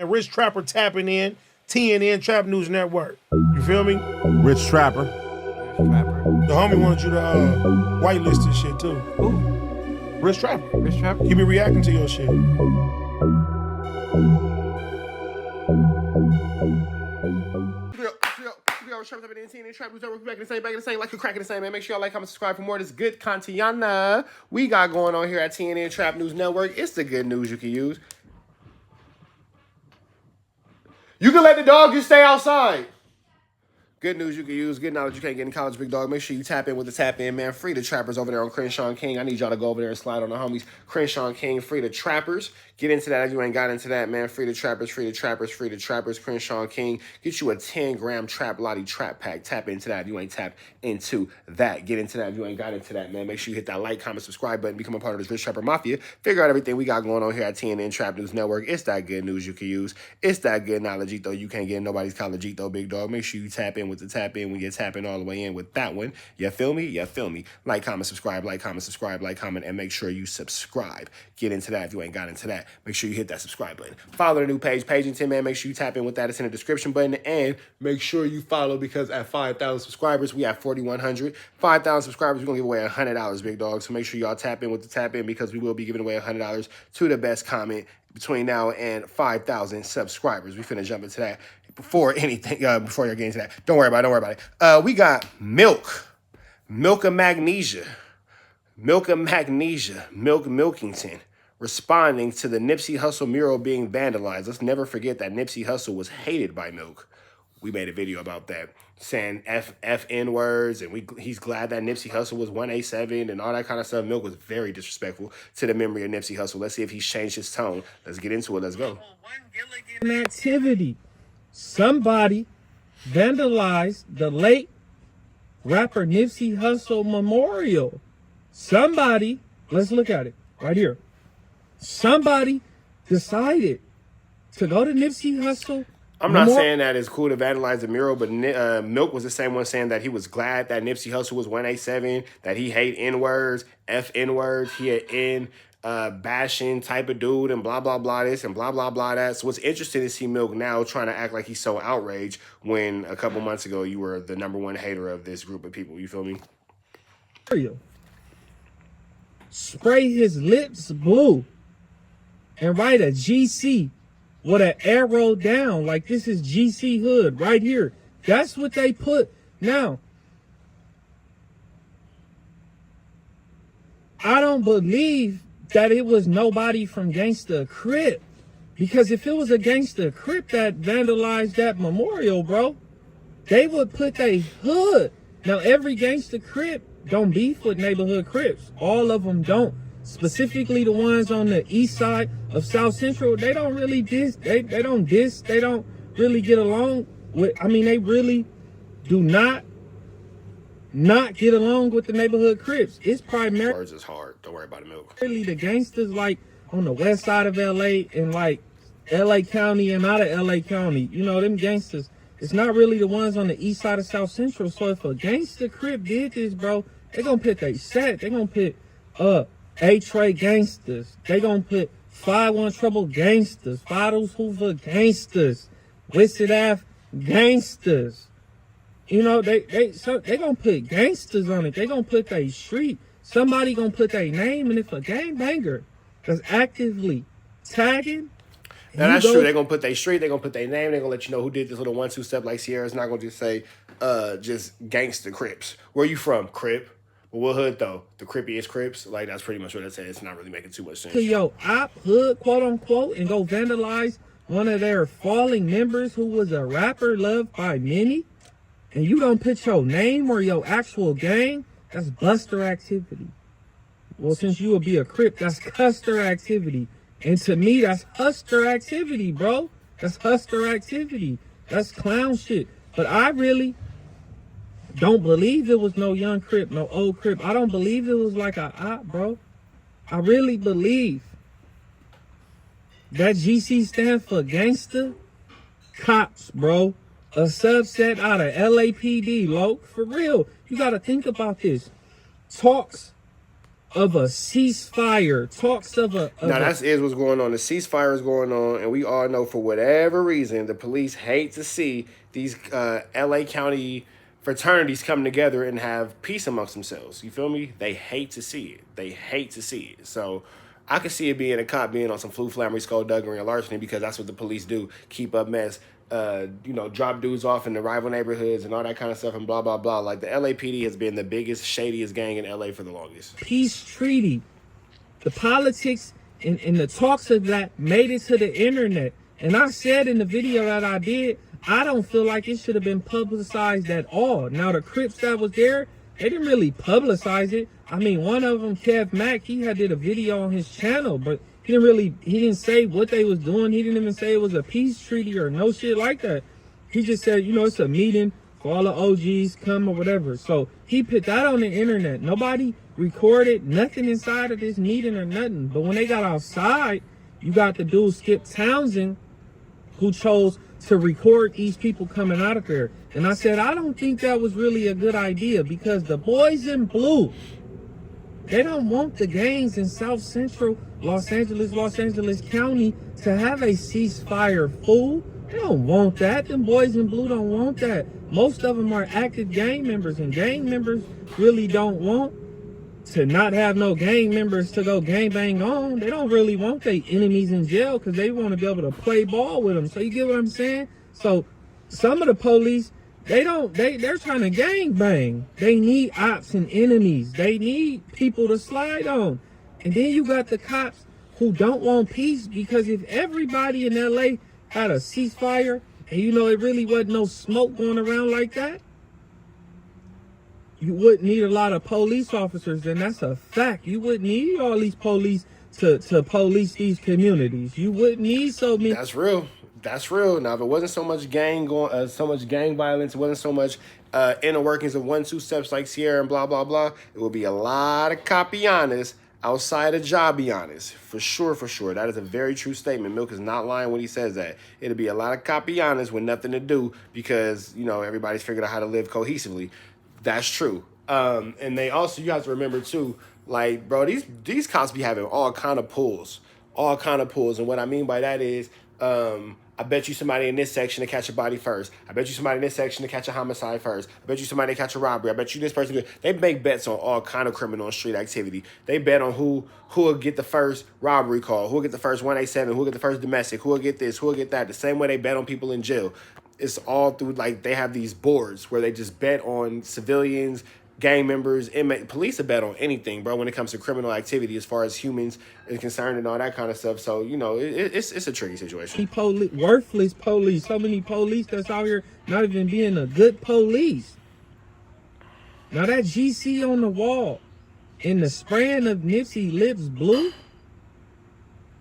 And Rich Trapper tapping in, TNN Trap News Network. You feel me? Rich Trapper. The homie wanted you to whitelist this shit too. Who? Rich Trapper. Rich Trapper? He be reacting to your shit. Back in the same, like you're cracking the same, man. Make sure y'all like, comment, subscribe for more of this good content we got going on here at TNN Trap News Network. It's the good news you can use. You can let the dog just stay outside. Good news you can use. Good knowledge you can't get in college, big dog. Make sure you tap in with the tap in, man. Free the trappers over there on Crenshaw King. I need y'all to go over there and slide on the homies. Crenshaw King, free the trappers. Get into that if you ain't got into that, man. Free the trappers, free the trappers, free the trappers. Crenshaw King. Get you a 10-gram Trap Lottie trap pack. Tap into that if you ain't tapped into that. Get into that if you ain't got into that, man. Make sure you hit that like, comment, subscribe button. Become a part of this Rich Trapper Mafia. Figure out everything we got going on here at TNN Trap News Network. It's that good news you can use. It's that good knowledge, though. You can't get in nobody's college, though, big dog. Make sure you tap in with the tap in when you tapping all the way in with that one. You feel me? You feel me? Like, comment, subscribe, like, comment, subscribe, like, comment, and make sure you subscribe. Get into that if you ain't got into that. Make sure you hit that subscribe button. Follow the new page, Pagington, man. Make sure you tap in with that. It's in the description button. And make sure you follow because at 5,000 subscribers, we have 4,100. 5,000 subscribers, we're going to give away $100, big dog. So make sure y'all tap in with the tap in because we will be giving away $100 to the best comment between now and 5,000 subscribers. We finna jump into that. Before anything, before y'all get into that, don't worry about it. We got Milk of Magnesia, Milkington, responding to the Nipsey Hussle mural being vandalized. Let's never forget that Nipsey Hussle was hated by Milk. We made a video about that, saying F-N words, and he's glad that Nipsey Hussle was 187 and all that kind of stuff. Milk was very disrespectful to the memory of Nipsey Hussle. Let's see if he's changed his tone. Let's get into it. Let's go. Activity. Somebody vandalized the late rapper Nipsey Hussle memorial. Somebody, let's look at it right here. Somebody decided to go to Nipsey Hussle. I'm not saying that it's cool to vandalize the mural, but Milk was the same one saying that he was glad that Nipsey Hussle was 187, that he hate N-words, F-N-words, he had N bashing type of dude and blah, blah, blah this and blah, blah, blah that. So it's interesting to see Milk now trying to act like he's so outraged when a couple months ago you were the #1 hater of this group of people. You feel me? Spray his lips blue and write a GC with an arrow down like this is GC Hood right here. That's what they put. Now, I don't believe that it was nobody from Gangster Crip. Because if it was a Gangster Crip that vandalized that memorial, bro, they would put their hood. Now, every Gangster Crip don't beef with neighborhood Crips. All of them don't. Specifically the ones on the east side of South Central, they don't really diss. They don't diss. They don't really get along with, they really do not get along with the neighborhood Crips. It's primarily Words is hard. Don't worry about it, Milk. Really the gangsters like on the west side of LA and like LA County and out of LA County. You know, them gangsters. It's not really the ones on the east side of South Central. So if a Gangster Crip did this, bro, they gonna put they set. They gonna put A-Tray gangsters. They gonna put 5-1 Trouble gangsters. Fados Hoover gangsters. Whisted Ave gangsters. You know, they gonna put gangsters on it. They gonna put their street. Somebody gonna put their name, and if a gangbanger is actively tagging, now that's true. They're gonna put their street, they're gonna put their name, they're gonna let you know who did this little 1-2 step like Sierra's not gonna just say just Gangster Crips. Where you from? Crip. Well, what hood though? The crippiest Crips? Like that's pretty much what it says. It's not really making too much sense. To your op hood, quote unquote, and go vandalize one of their falling members who was a rapper loved by many, and you don't put your name or your actual gang, that's buster activity. Well, since you would be a Crip, that's Custer activity. And to me, that's Huster activity, bro. That's Huster activity. That's clown shit. But I really don't believe it was no young Crip, no old Crip. I don't believe it was like a op, bro. I really believe that GC stands for Gangster Cops, bro. A subset out of LAPD, Loke. For real. You got to think about this. Talks of a ceasefire, talks of a. Now that's what's going on. The ceasefire is going on, and we all know for whatever reason the police hate to see these L.A. County fraternities come together and have peace amongst themselves. You feel me? They hate to see it. They hate to see it. So I could see it being a cop being on some flu, flammery, skullduggery, and larceny because that's what the police do. Keep up mess. Drop dudes off in the rival neighborhoods and all that kind of stuff and blah, blah, blah. Like the LAPD has been the biggest, shadiest gang in LA for the longest. Peace treaty. The politics and the talks of that made it to the internet. And I said in the video that I did, I don't feel like it should have been publicized at all. Now, the Crips that was there, they didn't really publicize it. I mean, one of them, Kev Mack, he did a video on his channel, but he didn't say what they was doing. He didn't even say it was a peace treaty or no shit like that. He just said, it's a meeting for all the OGs, come or whatever. So he put that on the internet. Nobody recorded nothing inside of this meeting or nothing. But when they got outside, you got the dude Skip Townsend who chose to record these people coming out of there. And I said, I don't think that was really a good idea because the boys in blue, they don't want the gangs in South Central Los Angeles County to have a ceasefire, fool. They don't want that. Them boys in blue don't want that. Most of them are active gang members, and gang members really don't want to not have no gang members to go gang bang on. They don't really want their enemies in jail because they want to be able to play ball with them. So you get what I'm saying? So some of the police, they're trying to gang bang. They need ops and enemies. They need people to slide on. And then you got the cops who don't want peace because if everybody in LA had a ceasefire and it really wasn't no smoke going around like that, you wouldn't need a lot of police officers, and that's a fact. You wouldn't need all these police to police these communities. You wouldn't need so many. That's real. That's real. Now, if it wasn't so much gang violence, it wasn't so much inner workings of 1-2 steps like Sierra and blah blah blah, it would be a lot of Capianas outside of Jabianas. For sure, for sure. That is a very true statement. Milk is not lying when he says that. It'll be a lot of Capianas with nothing to do because everybody's figured out how to live cohesively. That's true. And they also, you have to remember too, like, bro, these cops be having all kind of pulls. And what I mean by that is, I bet you somebody in this section to catch a body first. I bet you somebody in this section to catch a homicide first. I bet you somebody to catch a robbery. I bet you this person. They make bets on all kind of criminal and street activity. They bet on who will get the first robbery call, who will get the first 187, who will get the first domestic, who will get this, who will get that. The same way they bet on people in jail. It's all through, like, they have these boards where they just bet on civilians, gang members, inmate. Police will bet on anything, bro, when it comes to criminal activity as far as humans is concerned and all that kind of stuff. So, it's a tricky situation. Worthless police. So many police that's out here not even being a good police. Now that GC on the wall and the spraying of Nipsey lips blue,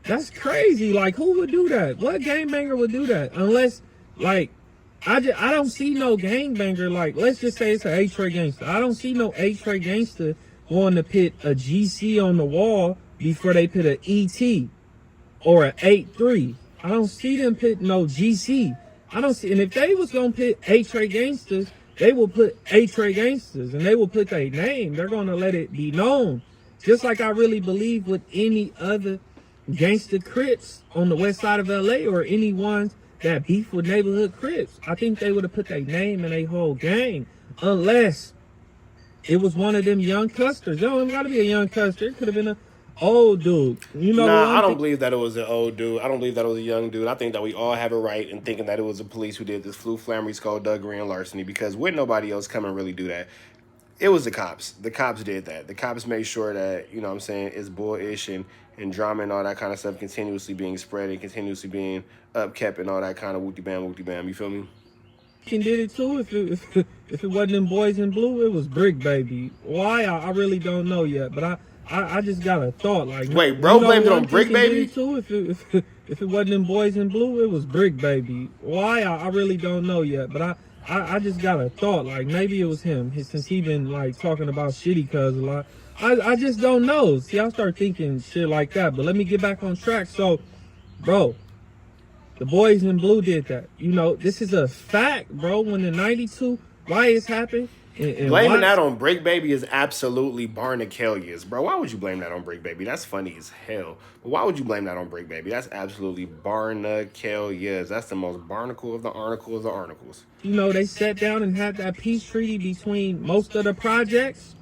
that's crazy. Like, who would do that? What gangbanger would do that? Unless, like, I don't see no gangbanger, like, let's just say it's an A-Tray gangster. I don't see no A-Tray gangster going to put a GC on the wall before they put an ET or an 8-3. I don't see them put no GC. I don't see, and if they was going to put A-Tray gangsters, they will put A-Tray gangsters and they will put their name. They're going to let it be known. Just like I really believe with any other gangster Crips on the west side of LA or any ones that beef with neighborhood Crips. I think they would have put their name in a whole gang. Unless it was one of them young custers. Yo, it got to be a young custer. It could have been an old dude. I don't believe that it was an old dude. I don't believe that it was a young dude. I think that we all have a right in thinking that it was the police who did this flu, flammery, skullduggery, and larceny because would nobody else come and really do that? It was the cops. The cops did that. The cops made sure that, it's bullish and drama and all that kind of stuff continuously being spread and continuously being upkept and all that kind of whoopty-bam, you feel me? Did it too. If it wasn't them boys in blue, it was Bricc, baby. Why? I really don't know yet, but I just got a thought. Like, wait, bro, blamed it on Bricc, baby? Did it too. If it wasn't them boys in blue, it was Bricc, baby. Why? I really don't know yet, but I just got a thought. Like, maybe it was him since he been like talking about shitty cuz a lot. I just don't know. See, I start thinking shit like that. But let me get back on track. So, bro, the boys in blue did that. This is a fact, bro. When the 92 riots happened And Blaming watch, that on Bricc Baby is absolutely barnacalious, bro. Why would you blame that on Bricc Baby? That's funny as hell. But why would you blame that on Bricc Baby? That's absolutely barnacalious. That's the most barnacle of the articles of articles. you know, they sat down and had that peace treaty between most of the projects.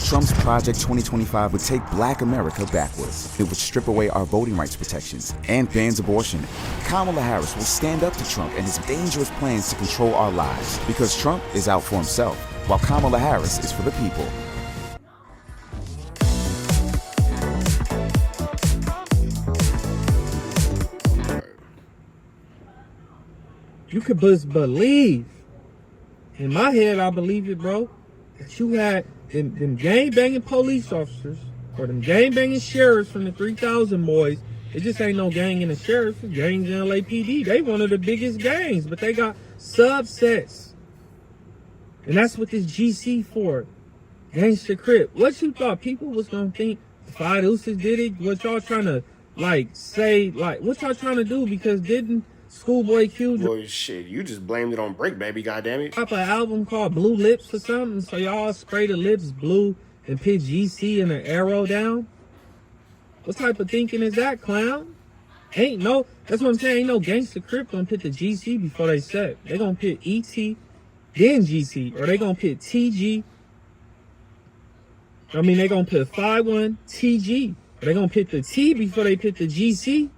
Trump's Project 2025 would take Black America backwards. It would strip away our voting rights protections and bans abortion. Kamala Harris will stand up to Trump and his dangerous plans to control our lives, because Trump is out for himself, while Kamala Harris is for the people. You could just believe. In my head, I believe it, bro, that you had them gang-banging police officers or them gang-banging sheriffs from the 3,000 boys. It just ain't no gang in the sheriffs. It's gangs in LAPD. They one of the biggest gangs, but they got subsets. And that's what this GC for. Gangster Crip. What you thought people was going to think Five Deuces did it? What y'all trying to, say, what y'all trying to do? Because didn't Schoolboy Q Boy, shit, you just blamed it on Bricc Baby, goddammit. drop an album called Blue Lips or something? So y'all spray the lips blue and put GC and an arrow down? What type of thinking is that, clown? That's what I'm saying. Ain't no Gangster Crip gonna put the GC before they set. They gonna put ET, then GC, or they gonna put TG. They gonna put 5-1 TG. Or they gonna put the T before they put the GC.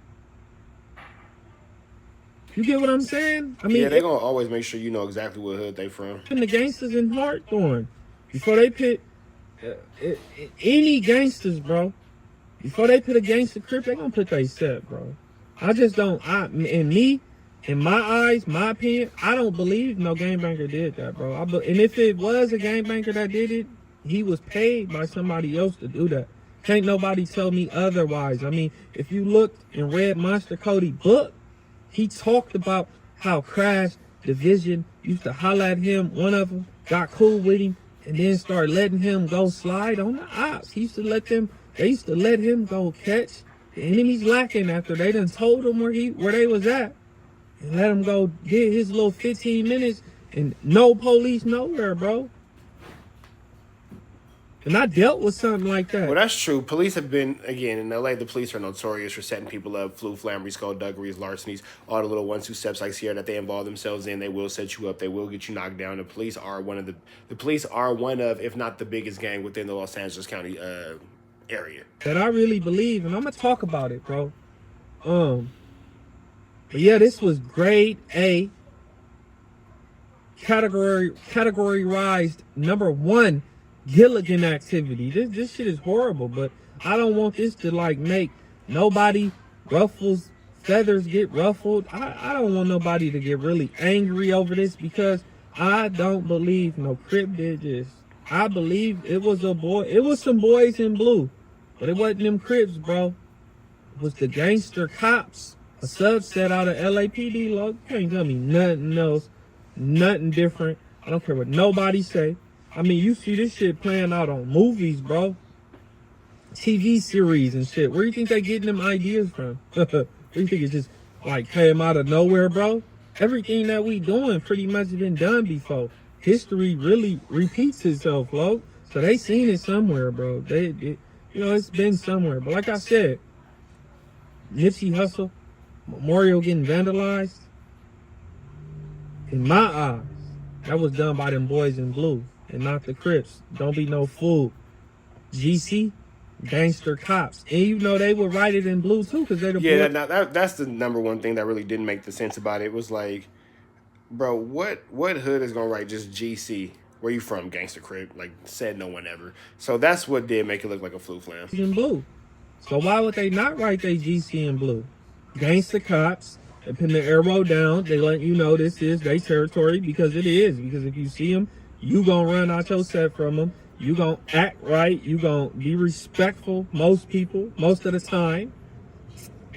You get what I'm saying? Yeah, they gonna always make sure you know exactly what hood they from. And the gangsters in Hawthorne, before they put any gangsters, bro. Before they put a Gangster Crip, they gonna put they set, bro. I just don't. In my eyes, my opinion, I don't believe no gangbanger did that, bro. And if it was a gangbanger that did it, he was paid by somebody else to do that. Can't nobody tell me otherwise. If you looked and read Monster Cody's book, he talked about how Crash Division used to holler at him. One of them got cool with him and then started letting him go slide on the ops. They used to let him go catch the enemies lacking after they done told him where they was at. And let him go get his little 15 minutes and no police nowhere, bro. And I dealt with something like that. Well, that's true. Police have been, again, in LA, the police are notorious for setting people up, flamberies, skullduggeries, larcenies, all the little 1-2 steps like Sierra that they involve themselves in. They will set you up. They will get you knocked down. The police are one of, if not the biggest gang within the Los Angeles County area. That I really believe, and I'm going to talk about it, bro. But yeah, this was grade A, categorized #1 Gilligan activity. This shit is horrible, but I don't want this to make nobody ruffles feathers get ruffled. I don't want nobody to get really angry over this, because I don't believe no Crip did this. I believe it was some boys in blue, but it wasn't them Crips, bro. It was the gangster cops, a subset out of LAPD. Look, you can't tell me nothing else, nothing different. I don't care what nobody say. You see this shit playing out on movies, bro. TV series and shit. Where do you think they getting them ideas from? Where do you think it just came out of nowhere, bro? Everything that we doing pretty much been done before. History really repeats itself, bro. So they seen it somewhere, bro. It's been somewhere. But like I said, Nipsey Hussle memorial getting vandalized. In my eyes, that was done by them boys in blue and not the Crips. Don't be no fool. GC, gangster cops. And they would write it in blue too, because they're the boys. That's the #1 thing that really didn't make the sense about it. It was like, bro, what hood is gonna write just GC? Where you from, Gangster Crip? Said no one ever. So that's what did make it look like a flu flam. In blue. So why would they not write their GC in blue? Gangster cops. They put the arrow down. They let you know this is their territory, because it is. Because if you see them, you gonna run out your set from them. You gonna act right. You gonna be respectful. Most people, most of the time.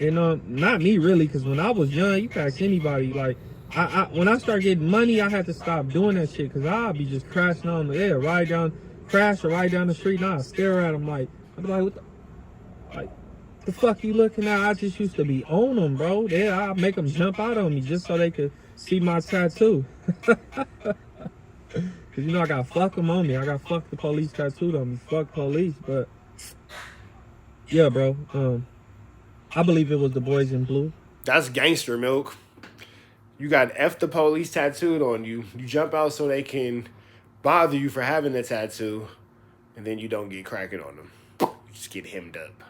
And not me really, because when I was young, you could ask anybody. When I start getting money, I had to stop doing that shit, because I'll be just crashing on the air, crash or ride down the street, and I'll stare at them I'd be like, what the fuck you looking at? I just used to be on them, bro. I'll make them jump out on me just so they could see my tattoo. Cause you know I got fuck them on me. I got fuck the police tattooed on me. Fuck police, but yeah, bro. I believe it was the boys in blue. That's gangster milk. You got F the police tattooed on you. You jump out so they can bother you for having the tattoo, and then you don't get cracking on them. You just get hemmed up,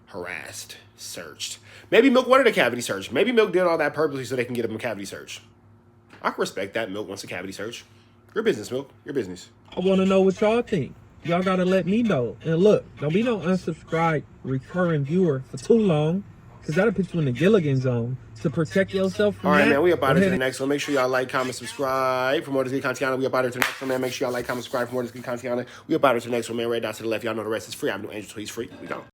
harassed, searched. Maybe Milk wanted a cavity search. Maybe Milk did all that purposely so they can get him a cavity search. I can respect that. Milk wants a cavity search. Your business, Milk. Your business. I want to know what y'all think. Y'all gotta let me know. And look, don't be no unsubscribed recurring viewer for too long, cause that'll put you in the Gilligan zone. To protect yourself from All right, that, man. We up out here to the next one. Make sure y'all like, comment, subscribe for more of this good content. We up out here to the next one, man. Make sure y'all like, comment, subscribe for more of this good content. We up out here to the next one, man. Right down to the left. Y'all know the rest is free. I'm New Angel Tweets free. We gone.